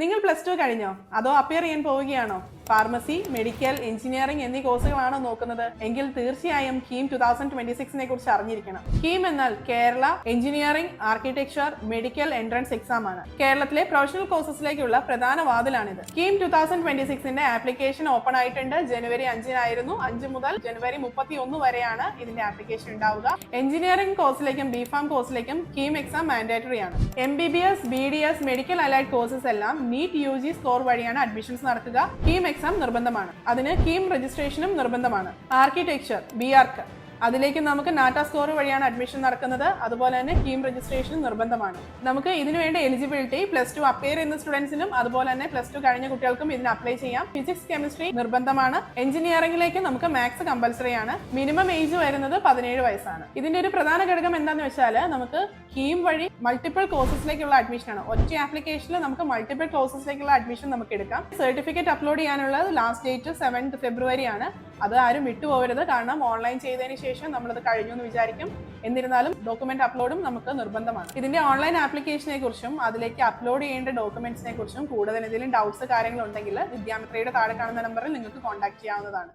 നിങ്ങൾ +2 കഴിഞ്ഞോ അതോ അപ്പിയർ ചെയ്യാൻ പോവുകയാണോ? ഫാർമസി, മെഡിക്കൽ, എഞ്ചിനീയറിംഗ് എന്നീ കോഴ്സുകളാണോ നോക്കുന്നത്? എങ്കിൽ തീർച്ചയായും കീം 2026നെ കുറിച്ച് അറിഞ്ഞിരിക്കണം. കീം എന്നാൽ Kerala engineering architecture medical entrance exam ആണ്. കേരളത്തിലെ പ്രൊഫഷണൽ കോഴ്സസിലേക്കുള്ള പ്രധാന വാതിലാണിത്. കീം 2026ന്റെ ആപ്ലിക്കേഷൻ ഓപ്പൺ ആയിട്ടുണ്ട്. ജനുവരി 5-നായിരുന്നു. 5 മുതൽ ജനുവരി 31 വരെയാണ് ഇതിന്റെ ആപ്ലിക്കേഷൻ ഉണ്ടാവുക. എഞ്ചിനീയറിംഗ് കോഴ്സിലേക്കും ബിഫാം കോഴ്സിലേക്കും കീം എക്സാം മാൻഡേറ്ററി ആണ്. MBBS, BDS, medical allied courses എല്ലാം നീറ്റ് UG സ്കോർ വഴിയാണ് അഡ്മിഷൻസ് നടത്തുക. കീം എക്സാം നിർബന്ധമാണ്. അതിന് കീം രജിസ്ട്രേഷനും നിർബന്ധമാണ്. ആർക്കിടെക്ചർ BArch അതിലേക്ക് നമുക്ക് നാറ്റ സ്കോർ വഴിയാണ് അഡ്മിഷൻ നടക്കുന്നത്. അതുപോലെ തന്നെ കീം രജിസ്ട്രേഷൻ നിർബന്ധമാണ്. നമുക്ക് ഇതിനുവേണ്ട എലിജിബിലിറ്റി +2 അപ്പിയർ ചെയ്യുന്ന സ്റ്റുഡൻസിനും അതുപോലെ തന്നെ +2 കഴിഞ്ഞ കുട്ടികൾക്കും ഇതിന് അപ്ലൈ ചെയ്യാം. ഫിസിക്സ് കെമിസ്ട്രി നിർബന്ധമാണ്. എഞ്ചിനീയറിംഗിലേക്ക് നമുക്ക് മാത്സ് കമ്പൽസറി ആണ്. മിനിമം ഏജ് വരുന്നത് 17 വയസ്സാണ്. ഇതിന്റെ ഒരു പ്രധാന ഘടകം എന്താണെന്ന് വെച്ചാൽ നമുക്ക് കീം വഴി മൾട്ടിപ്പിൾ കോഴ്സസിലേക്കുള്ള അഡ്മിഷൻ ആണ്. ഒറ്റ ആപ്ലിക്കേഷനിൽ നമുക്ക് മൾട്ടിപ്പിൾ കോഴ്സസിലേക്കുള്ള അഡ്മിഷൻ നമുക്ക് എടുക്കാം. സർട്ടിഫിക്കറ്റ് അപ്ലോഡ് ചെയ്യാനുള്ളത് ലാസ്റ്റ് ഡേറ്റ് 7th ഫെബ്രുവരി ആണ്. അത് ആരും വിട്ടുപോകരുത്. കാരണം ഓൺലൈൻ ചെയ്തതിന് ശേഷം നമ്മളത് കഴിഞ്ഞു എന്ന് വിചാരിക്കും. എന്നിരുന്നാലും ഡോക്യുമെന്റ് അപ്ലോഡും നമുക്ക് നിർബന്ധമാണ്. ഇതിന്റെ ഓൺലൈൻ ആപ്ലിക്കേഷനെ കുറിച്ചും അതിലേക്ക് അപ്ലോഡ് ചെയ്യേണ്ട ഡോക്യുമെന്റ്സിനെ കുറിച്ചും കൂടുതൽ എന്തെങ്കിലും ഡൗട്ട്സ് കാര്യങ്ങളുണ്ടെങ്കിൽ വിദ്യാമിത്രയുടെ താഴെ കാണുന്ന നമ്പറിൽ നിങ്ങൾക്ക് കോൺടാക്ട് ചെയ്യാവുന്നതാണ്.